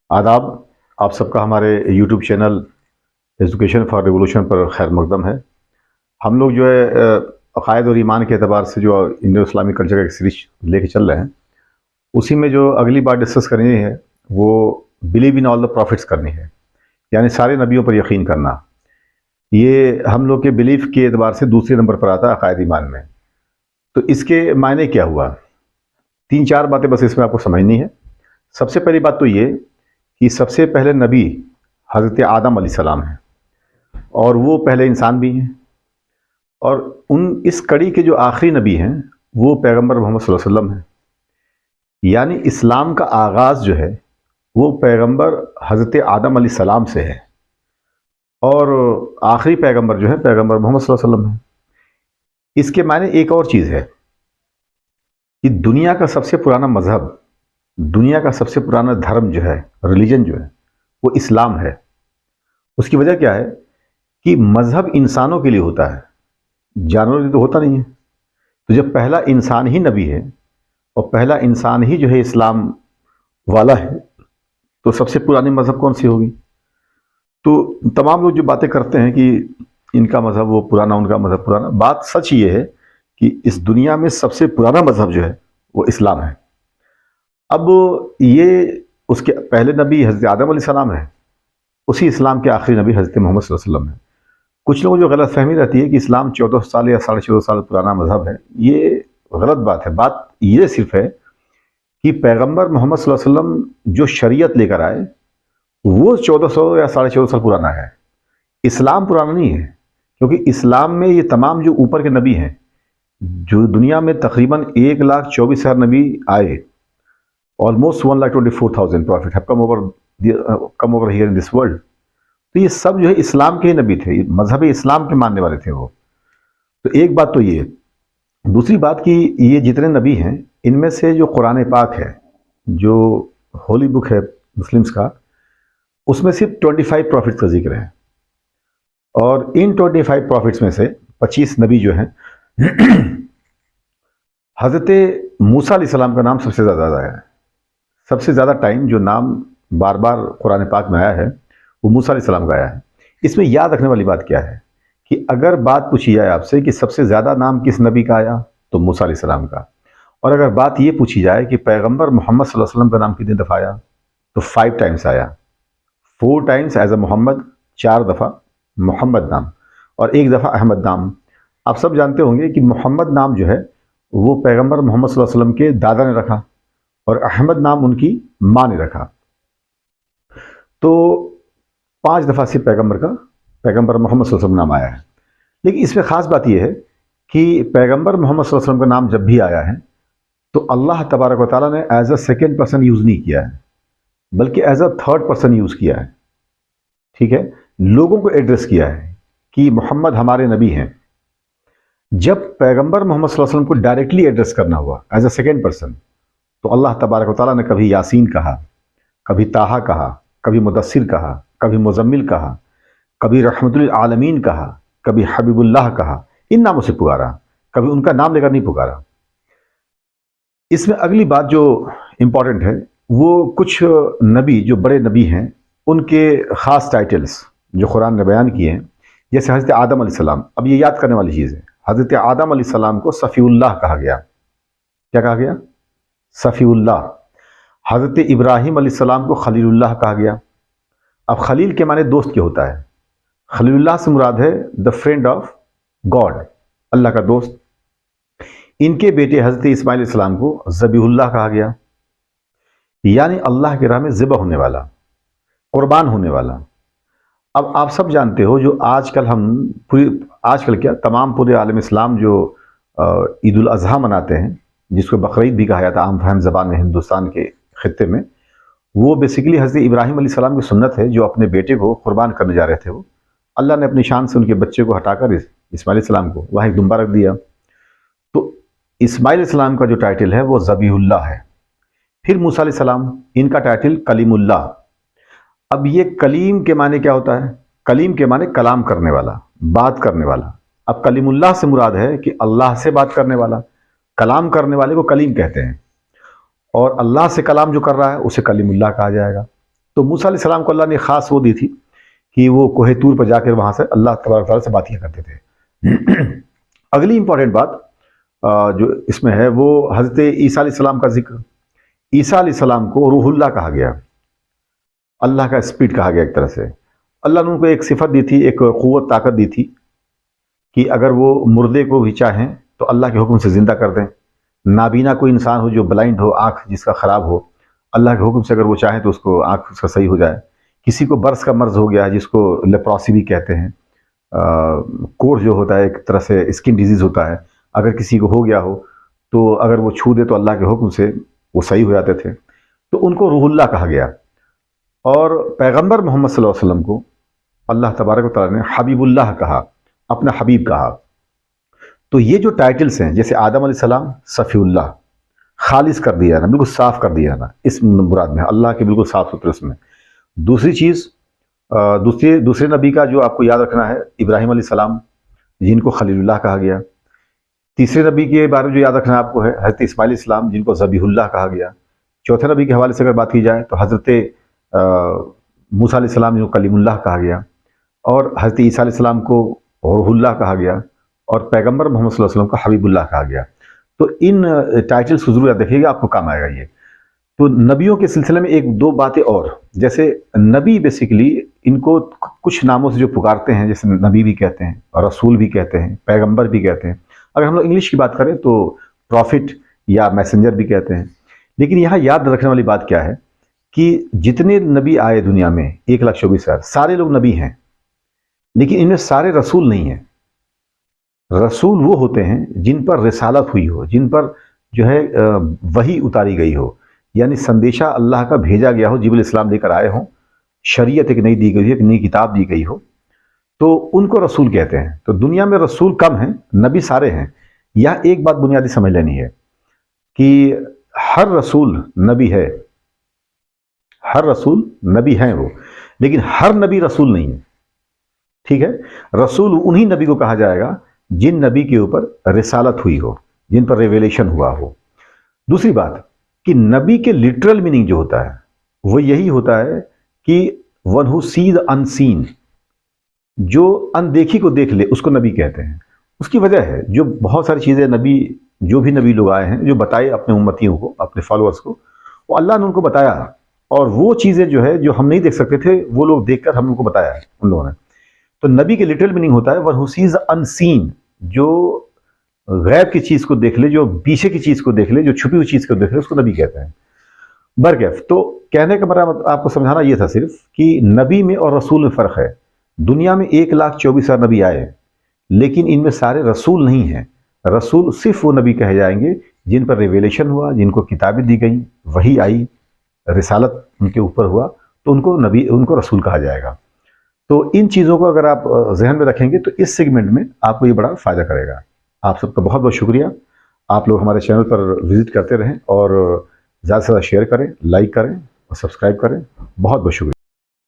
आदाब। आप सबका हमारे YouTube channel education for revolution per खैर मकदम है। हम लोग जो है अकायद और ईमान के अतबार से जो इंडो इस्लामिक कल्चर का एक सीरीज लेके चल रहे हैं, उसी में जो अगली बार डिस्कस करनी है वो believe in all the profits करनी है, यानी सारे नबियों पर यकीन करना। ये हम लोग के बिलीफ के एतबार से दूसरे नंबर पर आता है अकायद ईमान में। तो इसके मायने क्या हुआ, 3-4 बातें बस इसमें आपको समझनी है। सबसे पहली बात तो ये कि सबसे पहले नबी हज़रत आदम अलैहिस्सलाम हैं, और वो पहले इंसान भी हैं। और इस कड़ी के जो आखिरी नबी हैं वो पैगंबर मोहम्मद सल्लल्लाहु अलैहि वसल्लम हैं। यानी इस्लाम का आगाज़ जो है वो पैगंबर हज़रत आदम अलैहिस्सलाम से है, और आखिरी पैगंबर जो है पैगंबर मोहम्मद सल्लल्लाहु अलैहि वसल्लम है। इसके मायने एक और चीज़ है कि दुनिया का सबसे पुराना मज़हब, दुनिया का सबसे पुराना धर्म जो है, रिलीजन जो है, वो इस्लाम है। उसकी वजह क्या है कि मज़हब इंसानों के लिए होता है, जानवरों के लिए तो होता नहीं है। तो जब पहला इंसान ही नबी है और पहला इंसान ही जो है इस्लाम वाला है, तो सबसे पुरानी मज़हब कौन सी होगी? तो तमाम लोग जो बातें करते हैं कि इनका मज़हब वो पुराना, उनका मज़हब पुराना, बात सच ये है कि इस दुनिया में सबसे पुराना मज़हब जो है वो इस्लाम है। अब ये उसके पहले नबी हज़रत आदम अलैहिस्सलाम है, उसी इस्लाम के आखिरी नबी हज़रत मोहम्मद सल्लल्लाहु अलैहि वसल्लम है। कुछ लोगों को जो गलत फहमी रहती है कि इस्लाम 14 साल या 14.5 साल पुराना मज़हब है, ये गलत बात है। बात ये सिर्फ है कि पैगंबर मोहम्मद सल्लल्लाहु अलैहि वसल्लम जो शरीयत लेकर आए वो 1400 या 14.5 साल पुराना है, इस्लाम पुराना नहीं है। क्योंकि इस्लाम में ये तमाम जो ऊपर के नबी हैं, जो दुनिया में तकरीबन 1,24,000 नबी आए, almost 1,24,000 profit have come over here in this world. तो ये सब जो है इस्लाम के ही नबी थे, मजहब इस्लाम के मानने वाले थे वो। तो एक बात तो ये। दूसरी बात कि ये जितने नबी हैं इनमें से जो कुरान पाक है, जो होली बुक है मुस्लिम्स का, उसमें सिर्फ 25 प्रॉफिट्स का जिक्र है। और इन 25 प्रॉफिट्स में से 25 नबी जो हैं हज़रत मूसा अलैहिस्सलाम का नाम सबसे ज़्यादा आया है। सबसे ज़्यादा टाइम जो नाम बार बार कुरान पाक में आया है वो मूसा अलैहिस्सलाम का आया है। इसमें याद रखने वाली बात क्या है कि अगर बात पूछी जाए आपसे कि सबसे ज़्यादा नाम किस नबी का आया, तो मूसा अलैहिस्सलाम का। और अगर बात ये पूछी जाए कि पैगंबर मोहम्मद सल्लल्लाहु अलैहि वसल्लम का नाम कितनी दफ़ा आया, तो 5 टाइम्स आया। 4 टाइम्स एज अ मोहम्मद, 4 दफ़ा मोहम्मद नाम, और 1 दफ़ा अहमद नाम। आप सब जानते होंगे कि मोहम्मद नाम जो है वो पैगंबर मोहम्मद सल्लल्लाहु अलैहि वसल्लम के दादा ने रखा, और अहमद नाम उनकी माँ ने रखा। तो 5 दफ़ा से पैगंबर मोहम्मद सल्लल्लाहु अलैहि वसल्लम नाम आया है। लेकिन इसमें ख़ास बात यह है कि पैगंबर मोहम्मद सल्लल्लाहु अलैहि वसल्लम का नाम जब भी आया है तो अल्लाह तबारक व तआला ने as a second person use नहीं किया है, बल्कि as a third person use किया है। ठीक है, लोगों को एड्रेस किया है कि मोहम्मद हमारे नबी हैं। जब पैगंबर मोहम्मद सल्लल्लाहु अलैहि वसल्लम को डायरेक्टली एड्रेस करना हुआ एज अ सेकेंड पर्सन, तो अल्लाह तबारक व तआला ने कभी यासीन कहा, कभी ताहा कहा, कभी मुदस्सिर कहा, कभी मुजम्मिल कहा, कभी रहमतुल आलमीन कहा, कभी हबीबुल्लाह कहा। इन नामों से पुकारा, कभी उनका नाम लेकर नहीं पुकारा। इसमें अगली बात जो इम्पॉर्टेंट है, वो कुछ नबी जो बड़े नबी हैं उनके ख़ास टाइटल्स जो कुरान ने बयान किए हैं, जैसे हज़रत आदम अलैहिस्सलाम। अब ये याद करने वाली चीज़ है, हज़रत आदम अलैहिस्सलाम को सफ़ीउल्लाह कहा गया। क्या कहा गया? सफ़ीउल्लाह। हज़रत इब्राहीम अलैहिस्सलाम को खलीलुल्लाह कहा गया। अब खलील के माने दोस्त क्या होता है? खलीलुल्लाह से मुराद है द फ्रेंड ऑफ गॉड, अल्लाह का दोस्त। इनके बेटे हज़रत इस्माइल अलैहिस्सलाम को ज़बीहुल्लाह कहा गया, यानी अल्लाह की राह में ज़िबा होने वाला, कुर्बान होने वाला। अब आप सब जानते हो जो आजकल क्या तमाम पूरे आलम इस्लाम जो ईद उल अज़हा मनाते हैं, जिसको बकरीद भी कहा जाता है आम फहम ज़बान में हिंदुस्तान के ख़ित्ते में, वो बेसिकली हज़रत इब्राहीम अलैहिस्सलाम की सुन्नत है, जो अपने बेटे को कुर्बान करने जा रहे थे। वो अल्लाह ने अपनी शान से उनके बच्चे को हटाकर इस्माइल अलैहिस्सलाम को वहाँ एक दुम्बा रख दिया। तो इस्माइल अलैहिस्सलाम का जो टाइटल है वो ज़बीहुल्लाह है। फिर मूसा अलैहिस्सलाम, इनका टाइटल कलीमुल्लाह। अब ये कलीम के माने क्या होता है? कलीम के माने कलाम करने वाला, बात करने वाला। अब कलीमुल्लाह से मुराद है कि अल्लाह से बात करने वाला, कलाम करने वाले को कलीम कहते हैं, और अल्लाह से कलाम जो कर रहा है उसे कलीमुल्लाह कहा जाएगा। तो मूसा अलैहि सलाम को अल्लाह ने ख़ास वो दी थी कि वो कोहे तूर पर जाकर वहाँ से अल्लाह तबारक तआला से बात किया करते थे। अगली इंपॉर्टेंट बात जो इसमें है वो हज़रत ईसा अलैहि सलाम का जिक्र। ईसा अलैहि सलाम को रूहुल्लाह कहा गया, अल्लाह का स्पिरिट कहा गया एक तरह से। अल्लाह ने उनको एक सिफत दी थी, एक क़ुव्वत ताकत दी थी कि अगर वो मुर्दे को भी चाहें तो अल्लाह के हुक्म से ज़िंदा कर दें। नाबीना कोई इंसान हो जो ब्लाइंड हो, आँख जिसका ख़राब हो, अल्लाह के हुक्म से अगर वो चाहें तो उसको आँख उसका सही हो जाए। किसी को बर्स का मर्ज़ हो गया है जिसको लेप्रोसी भी कहते हैं, कोढ़ जो होता है एक तरह से स्किन डिजीज़ होता है, अगर किसी को हो गया हो तो अगर वो छू दे तो अल्लाह के हुक्म से वो सही हो जाते थे, तो उनको रूहुल्लाह कहा गया। और पैगंबर मोहम्मद सल्लल्लाहु अलैहि वसल्लम को अल्लाह तबारक व तआला ने हबीबुल्लाह कहा, अपना हबीब कहा। तो ये जो टाइटल्स हैं, जैसे आदम अलैहिस्सलाम सफ़ीउल्लाह, खालिस कर दिया ना, बिल्कुल साफ़ कर दिया ना, इस मुराद में अल्लाह के बिल्कुल साफ़ सुथरे उसमें। दूसरी चीज़, दूसरे नबी का जो आपको याद रखना है, इब्राहिम अलैहिस्सलाम जिनको खलीलुल्लाह कहा गया। तीसरे नबी के बारे में जो याद रखना आपको है हज़रत इस्माइल अलैहिस्सलाम जिनको ज़बीहुल्लाह कहा गया। चौथे नबी के हवाले से अगर बात की जाए तो हज़रत मूसा अलैहिस्सलाम जिनको कलीमुल्लाह कहा गया, और हज़रत ईसा अलैहिस्सलाम को रूहुल्लाह कहा गया, और पैगंबर मोहम्मद सल्लल्लाहु अलैहि वसल्लम को हबीबुल्लाह कहा गया। तो इन टाइटल्स को ज़रूर याद रखिएगा, आपको काम आएगा ये। तो नबियों के सिलसिले में एक दो बातें और, जैसे नबी बेसिकली इनको कुछ नामों से जो पुकारते हैं, जैसे नबी भी कहते हैं, रसूल भी कहते हैं, पैगंबर भी कहते हैं। अगर हम लोग इंग्लिश की बात करें तो प्रॉफिट या मैसेंजर भी कहते हैं। लेकिन यहाँ याद रखने वाली बात क्या है कि जितने नबी आए दुनिया में 1,24,000, सारे लोग नबी हैं, लेकिन इनमें सारे रसूल नहीं हैं। रसूल वो होते हैं जिन पर रिसालत हुई हो, जिन पर जो है वही उतारी गई हो, यानी संदेशा अल्लाह का भेजा गया हो, जिब्रील इस्लाम लेकर आए हों, शरीयत एक नई दी गई हो, एक नई किताब दी गई हो, तो उनको रसूल कहते हैं। तो दुनिया में रसूल कम हैं, नबी सारे हैं। यह एक बात बुनियादी समझ लेनी है कि हर रसूल नबी है, हर रसूल नबी हैं वो, लेकिन हर नबी रसूल नहीं है। ठीक है, रसूल उन्हीं नबी को कहा जाएगा जिन नबी के ऊपर रिसालत हुई हो, जिन पर रेवलेशन हुआ हो। दूसरी बात कि नबी के लिटरल मीनिंग जो होता है वो यही होता है कि वन हु सीज अनसीन, जो अनदेखी को देख ले उसको नबी कहते हैं। उसकी वजह है जो बहुत सारी चीज़ें नबी, जो भी नबी लोग आए हैं, जो बताए अपने उम्मतियों को, अपने फॉलोअर्स को, वो अल्लाह ने उनको बताया, और वो चीज़ें जो है जो हम नहीं देख सकते थे वो लोग देखकर हम लोग को बताया है उन लोगों ने। तो नबी के लिटरल मीनिंग होता है वन हु सीज अनसीन, जो गैब की चीज़ को देख ले, जो पीछे की चीज़ को देख ले, जो छुपी हुई चीज़ को देख ले, उसको नबी कहते हैं। बरकैफ, तो कहने का मतलब आपको समझाना ये था सिर्फ कि नबी में और रसूल में फ़र्क है। दुनिया में 1,24,000 नबी आए, लेकिन इनमें सारे रसूल नहीं हैं। रसूल सिर्फ वो नबी कहे जाएंगे जिन पर रिवेलेशन हुआ, जिनको किताबें दी गई, वही आई, रिसालत उनके ऊपर हुआ, तो उनको नबी, उनको रसूल कहा जाएगा। तो इन चीज़ों को अगर आप जहन में रखेंगे तो इस सेगमेंट में आपको ये बड़ा फ़ायदा करेगा। आप सबका बहुत बहुत शुक्रिया। आप लोग हमारे चैनल पर विज़िट करते रहें और ज़्यादा से ज़्यादा शेयर करें, लाइक करें और सब्सक्राइब करें। बहुत बहुत शुक्रिया।